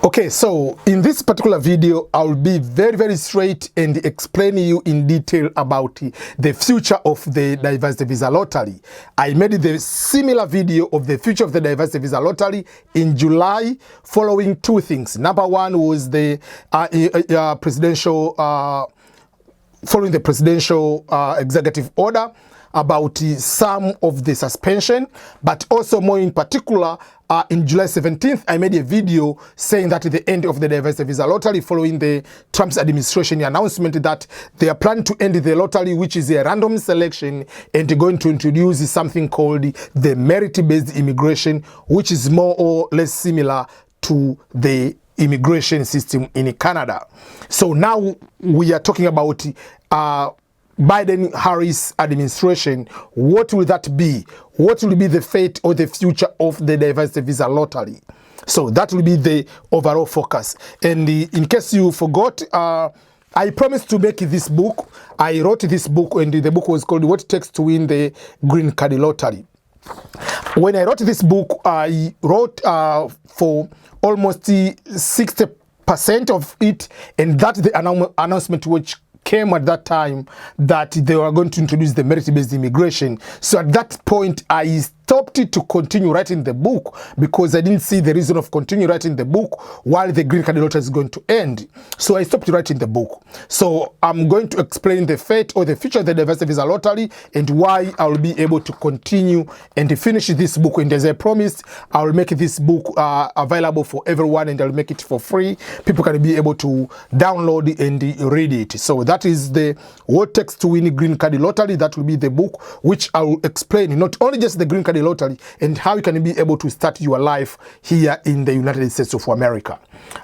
Okay, so in this particular video, I'll be very straight and explain you in detail about the future of the diversity visa lottery. I made the similar video of the future of the diversity visa lottery in July, following two things. Number one was the following the presidential executive order about some of the suspension, but also more in particular, in July 17th, I made a video saying that at the end of the diversity visa lottery, following the Trump's administration announcement that they are planning to end the lottery, which is a random selection, and going to introduce something called the merit-based immigration, which is more or less similar to the immigration system in Canada. So now we are talking about Biden-Harris administration. What will that be? What will be the fate or the future of the diversity visa lottery? So that will be the overall focus. And in case you forgot, I promised to make this book. I wrote this book, and the book was called What It Takes to Win the Green Card Lottery. When I wrote this book, I wrote for almost 60% of it, and that's the announcement which came at that time, that they were going to introduce the merit-based immigration. So at that point, I stopped it to continue writing the book because I didn't see the reason of continue writing the book while the green card lottery is going to end. So I stopped writing the book. So I'm going to explain the fate or the future of the diversity visa lottery and why I will be able to continue and finish this book. And as I promised, I will make this book available for everyone, and I'll make it for free. People can be able to download and read it. So that is the What It Takes to Win Green Card Lottery. That will be the book which I will explain not only just the green card lottery and how you can be able to start your life here in the United States of America.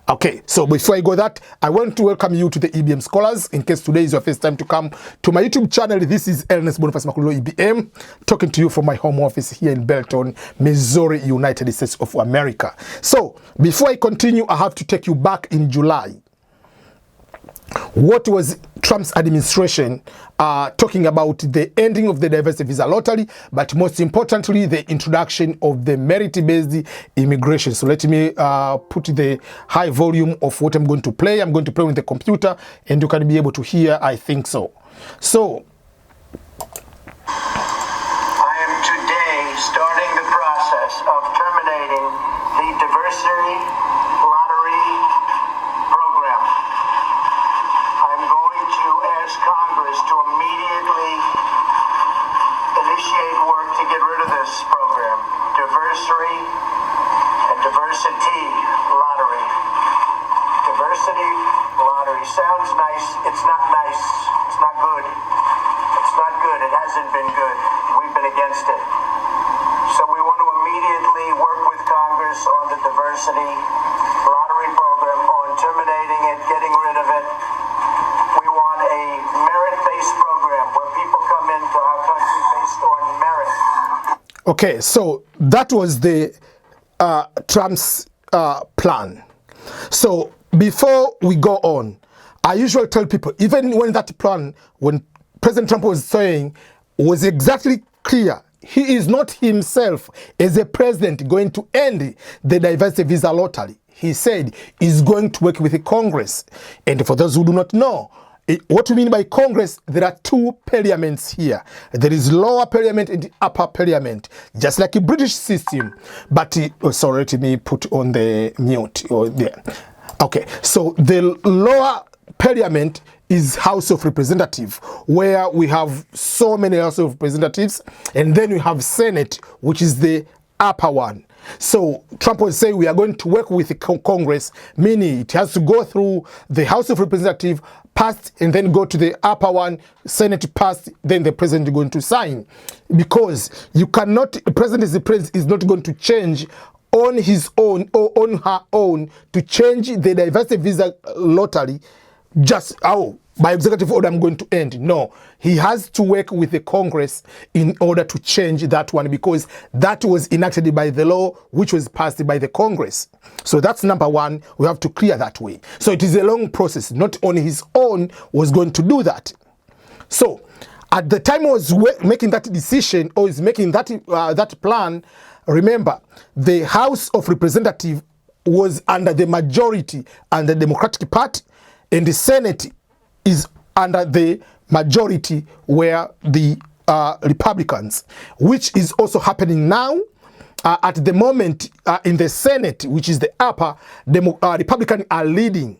Okay, so before I go that, I want to welcome you to the EBM Scholars. In case today is your first time to come to my YouTube channel, this is Ernest Boniface Makulo EBM, talking to you from my home office here in Belton, Missouri, United States of America. So before I continue, I have to take you back in July. What was Trump's administration talking about? The ending of the diversity visa lottery, but most importantly, the introduction of the merit-based immigration. So let me put the high volume of what I'm going to play. I'm going to play with the computer, and you can be able to hear, I think so. So I am today starting the process of terminating the diversity lottery program. I'm going to ask Congress to immediately initiate work to get rid of this program. Diversity and diversity lottery. Diversity lottery sounds nice. It's not nice. It's not good. It's not good. It hasn't been good. We've been against it. So we want to immediately work with Congress on the diversity lottery program, on terminating it, getting rid of it. We want a merit-based program where people come into our country based on merit. okay, so that was the Trump's plan. So before we go on, I usually tell people, even when that plan, when President Trump was saying, was exactly clear, he is not himself as a president going to end the diversity visa lottery. He said he's going to work with the Congress. And for those who do not know, what we mean by Congress, there are two parliaments here. There is lower parliament and upper parliament, just like a British system. But, sorry, let me put on the mute. There. Okay, so the lower parliament is House of Representatives, where we have so many House of Representatives, and then we have Senate, which is the upper one. So Trump was saying we are going to work with the Congress, meaning it has to go through the House of Representatives, passed, and then go to the upper one, Senate passed, then the president is going to sign. Because you cannot, the president is not going to change on his own or on her own to change the diversity visa lottery just, by executive order I'm going to end. No, he has to work with the Congress in order to change that one, because that was enacted by the law which was passed by the Congress. So that's number one. We have to clear that way. So it is a long process. Not on his own was going to do that. So at the time he was making that decision, or is making that that plan, remember the House of Representatives was under the majority under the Democratic Party, and the Senate is under the majority where the Republicans, which is also happening now. At the moment in the Senate, which is the upper, Republicans are leading.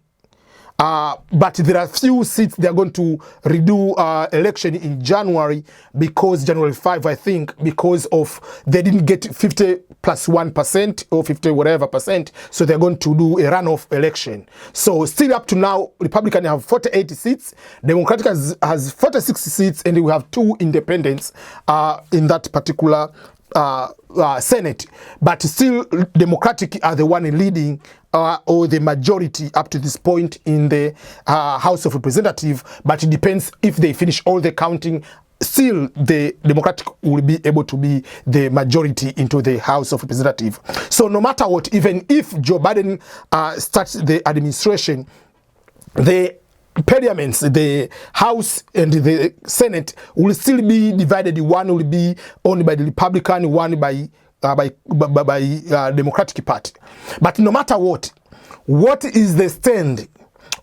But there are few seats they are going to redo election in January, because January 5, I think, because of they didn't get 50 plus 1% or 50 whatever percent, so they're going to do a runoff election. So still up to now, Republican have 48 seats, Democratic has 46 seats, and we have 2 independents in that particular Senate, but still Democratic are the one leading or the majority up to this point in the House of Representatives, but it depends if they finish all the counting. Still, the Democratic will be able to be the majority into the House of Representatives. So no matter what, even if Joe Biden starts the administration, the parliaments, the House and the Senate will still be divided. One will be owned by the Republican, one by Democratic Party. But no matter what is the stand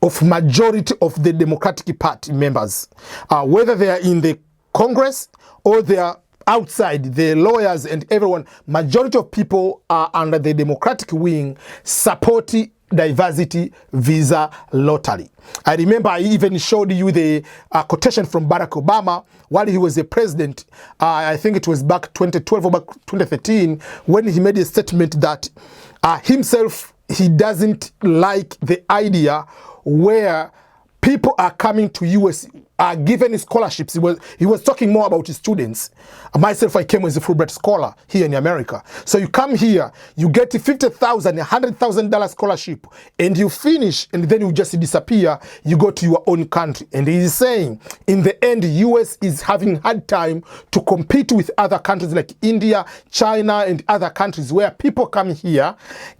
of majority of the Democratic Party members, whether they are in the Congress or they are outside, the lawyers and everyone, majority of people are under the Democratic wing supporting diversity visa lottery. I remember I even showed you the quotation from Barack Obama while he was the president. I think it was back 2012 or back 2013, when he made a statement that himself, he doesn't like the idea where people are coming to US, are given scholarships. He was talking more about his students. Myself, I came as a Fulbright scholar here in America. So you come here, you get $50,000, $100,000 scholarship, and you finish, and then you just disappear. You go to your own country. And he's saying, in the end, the US is having hard time to compete with other countries like India, China, and other countries where people come here,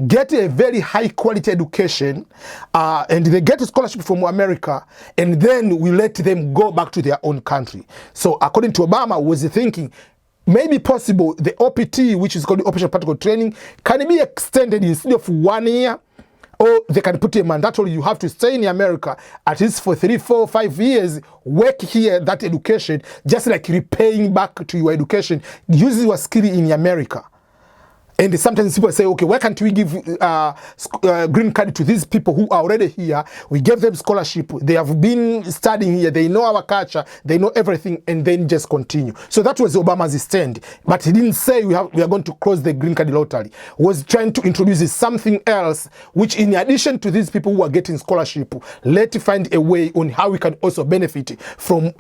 get a very high quality education, and they get a scholarship from America, and then we let them go back to their own country. So according to Obama, was thinking maybe possible the OPT, which is called the Operational Practical Training, can be extended instead of 1 year, or they can put a mandatory, you have to stay in America at least for 3, 4, 5 years, work here, that education, just like repaying back to your education, use your skill in America. And sometimes people say, okay, why can't we give green card to these people who are already here? We gave them scholarship. They have been studying here. They know our culture. They know everything, and then just continue. So that was Obama's stand. But he didn't say we are going to close the green card lottery. He was trying to introduce something else, which in addition to these people who are getting scholarship, let's find a way on how we can also benefit from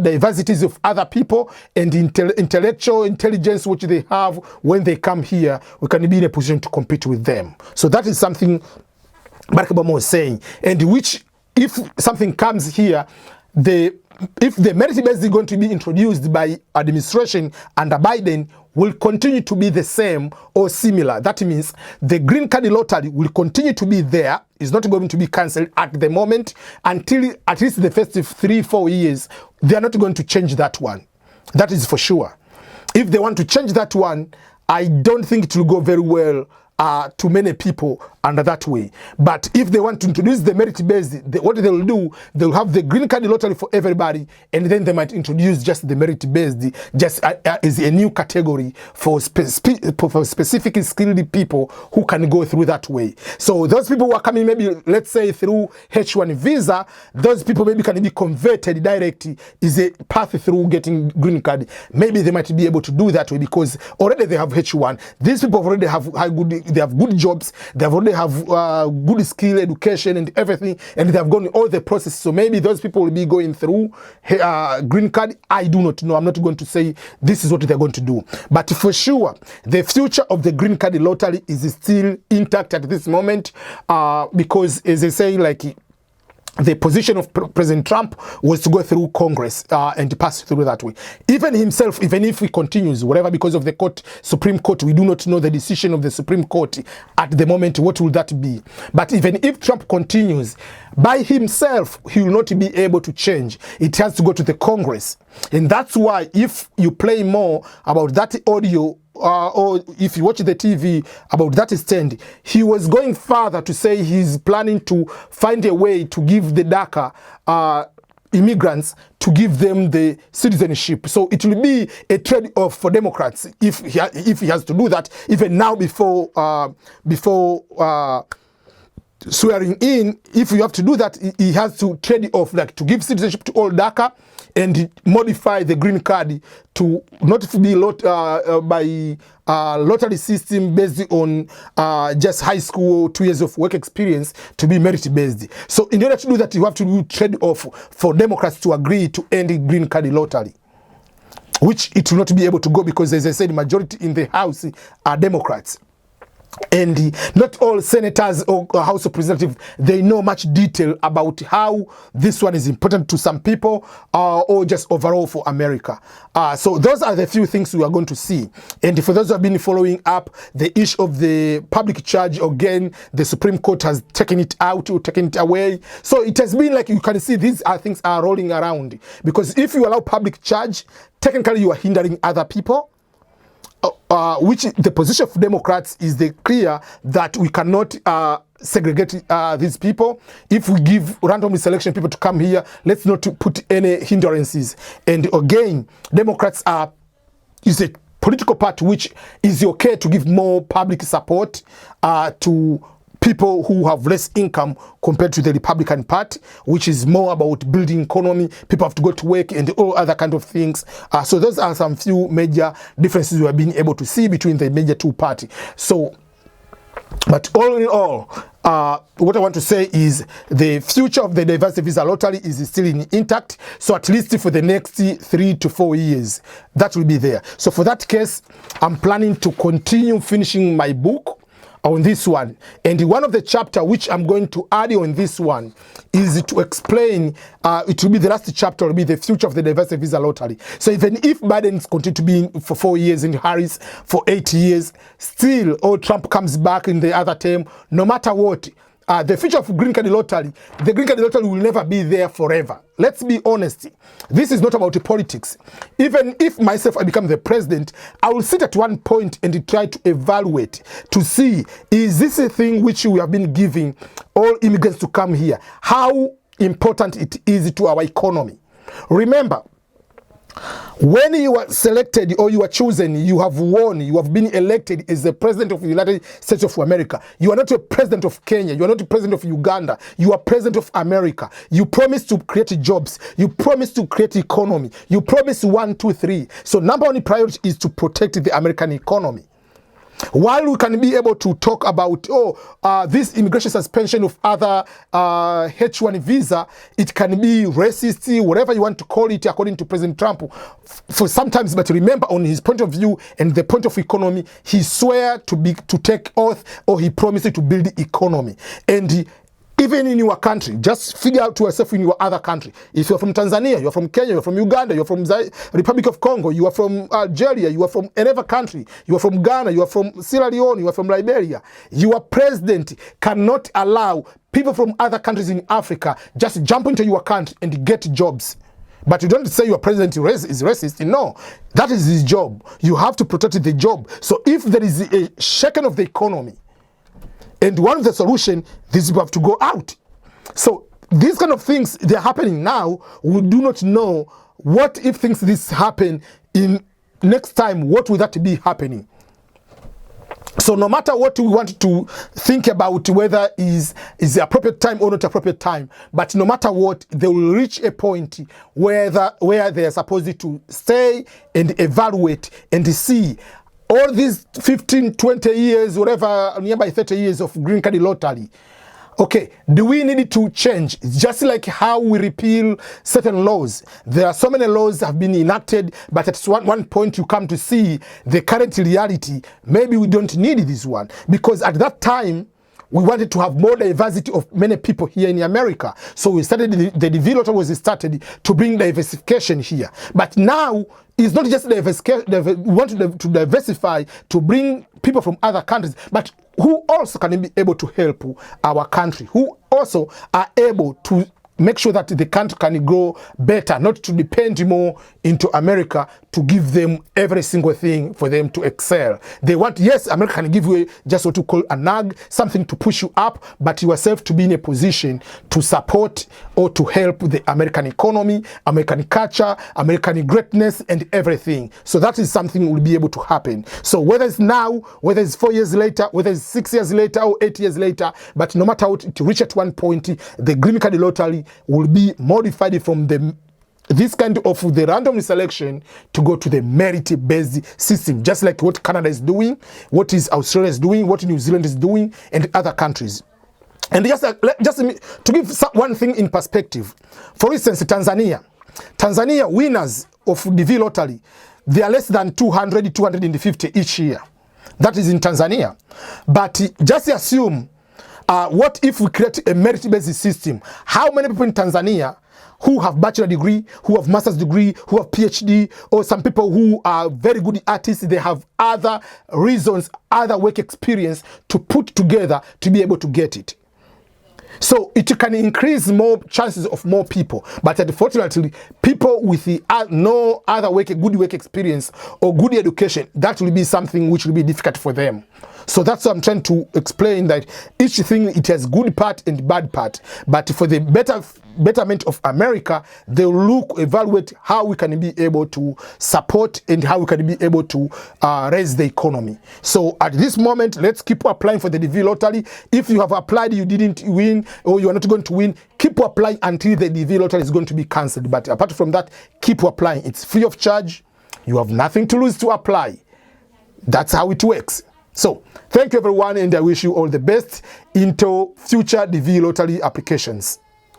diversities of other people and intellectual intelligence which they have when they come here. We can be in a position to compete with them. So that is something Barack Obama was saying, and which, if something comes here, if the merit base is going to be introduced by administration under Biden, will continue to be the same or similar. That means the green card lottery will continue to be there. It's not going to be cancelled at the moment until at least the first 3, 4 years. They are not going to change that one. That is for sure. If they want to change that one, I don't think it will go very well to many people under that way. But if they want to introduce the merit-based, what they will do, they'll have the green card lottery for everybody, and then they might introduce just the merit-based, just as a new category for specific skilled people who can go through that way. So those people who are coming, maybe, let's say, through H1 visa, those people maybe can be converted directly, is a path through getting green card. Maybe they might be able to do that way because already they have H1. These people already have good jobs, they already have good skill, education and everything, and they have gone all the process. So maybe those people will be going through green card. I do not know. I'm not going to say this is what they're going to do. But for sure, the future of the green card lottery is still intact at this moment because, as they say, like, the position of President Trump was to go through Congress and to pass through that way. Even himself, even if he continues, whatever, because of the Supreme Court, we do not know the decision of the Supreme Court at the moment. What will that be? But even if Trump continues, by himself, he will not be able to change. It has to go to the Congress. And that's why if you play more about that audio or if you watch the TV about that stand, he was going further to say he's planning to find a way to give the DACA immigrants, to give them the citizenship. So it will be a trade-off for Democrats if he has to do that, even now before swearing in. If you have to do that, he has to trade off, like to give citizenship to all DACA and modify the green card to not be by lottery system based on just high school, 2 years of work experience, to be merit based. So in order to do that, you have to do trade off for Democrats to agree to end the green card lottery, which it will not be able to go because, as I said, majority in the House are Democrats. And not all senators or House of Representatives, they know much detail about how this one is important to some people or just overall for America. So those are the few things we are going to see. And for those who have been following up the issue of the public charge, again, the Supreme Court has taken it out or taken it away. So it has been like, you can see these are things are rolling around. Because if you allow public charge, technically you are hindering other people. Which the position of Democrats is clear that we cannot segregate these people. If we give randomly selection people to come here, let's not put any hindrances. And again, Democrats is a political party which is okay to give more public support to people who have less income compared to the Republican Party, which is more about building economy. People have to go to work and all other kind of things. So those are some few major differences we have been able to see between the major two parties. So, but all in all, what I want to say is the future of the diversity visa lottery is still intact. So at least for the next 3 to 4 years, that will be there. So for that case, I'm planning to continue finishing my book on this one, and one of the chapter which I'm going to add on this one is to explain, it will be the last chapter, will be the future of the diversity visa lottery. So even if Biden's continue to be for 4 years and Harris for 8 years, still, or Trump comes back in the other term, no matter what, the future of green card lottery, the green card lottery will never be there forever. Let's be honest. This is not about politics. Even if myself I become the president, I will sit at one point and try to evaluate to see, is this a thing which we have been giving all immigrants to come here? How important it is to our economy? Remember, when you are selected or you are chosen, you have won, you have been elected as the president of the United States of America. You are not a president of Kenya, you are not a president of Uganda, you are president of America. You promise to create jobs, you promise to create economy, you promise 1, 2, 3. So number one priority is to protect the American economy. While we can be able to talk about, this immigration suspension of other H1 visa, it can be racist, whatever you want to call it, according to President Trump, for sometimes. But remember, on his point of view and the point of economy, he swear to take oath, or he promised to build the economy. And even in your country, just figure out to yourself in your other country. If you're from Tanzania, you're from Kenya, you're from Uganda, you're from Republic of Congo, you are from Algeria, you are from another country, you are from Ghana, you are from Sierra Leone, you are from Liberia, your president cannot allow people from other countries in Africa just jump into your country and get jobs. But you don't say your president is racist. No, that is his job. You have to protect the job. So if there is a shaking of the economy, and one of the solutions, these people have to go out. So these kind of things, they're happening now. We do not know what if things this happen in next time, what will that be happening? So no matter what we want to think about, whether is the appropriate time or not appropriate time, but no matter what, they will reach a point where they are supposed to stay and evaluate and see all these 15, 20 years, whatever, nearby 30 years of green card lottery. Okay, do we need to change? It's just like how we repeal certain laws. There are so many laws that have been enacted, but at one point you come to see the current reality. Maybe we don't need this one. Because at that time, we wanted to have more diversity of many people here in America. So we started, the DV lottery was started to bring diversification here. But now, it's not just diversification, we want to diversify, to bring people from other countries, but who also can be able to help our country, who also are able to make sure that the country can grow better, not to depend more into America to give them every single thing for them to excel. They want, yes, America can give you just what you call a nag, something to push you up, but yourself to be in a position to support or to help the American economy, American culture, American greatness, and everything. So that is something will be able to happen. So whether it's now, whether it's 4 years later, whether it's 6 years later or 8 years later, but no matter what, to reach at one point, the green card lottery will be modified from this kind of the random selection to go to the merit-based system, just like what Canada is doing, what is Australia is doing, what New Zealand is doing, and other countries. And just to give one thing in perspective, for instance, Tanzania winners of the V lottery, they are less than 200, 250 each year. That is in Tanzania. But just assume, what if we create a merit-based system? How many people in Tanzania who have bachelor degree, who have master's degree, who have PhD, or some people who are very good artists, they have other reasons, other work experience to put together to be able to get it. So it can increase more chances of more people, but unfortunately, people with no other good work experience or good education, that will be something which will be difficult for them. So that's what I'm trying to explain, that each thing, it has good part and bad part. But for the betterment of America, they will evaluate how we can be able to support and how we can be able to raise the economy. So at this moment, let's keep applying for the DV lottery. If you have applied, you didn't win, or you are not going to win, keep applying until the DV lottery is going to be cancelled. But apart from that, keep applying. It's free of charge. You have nothing to lose to apply. That's how it works. So, thank you everyone, and I wish you all the best into future DV lottery applications.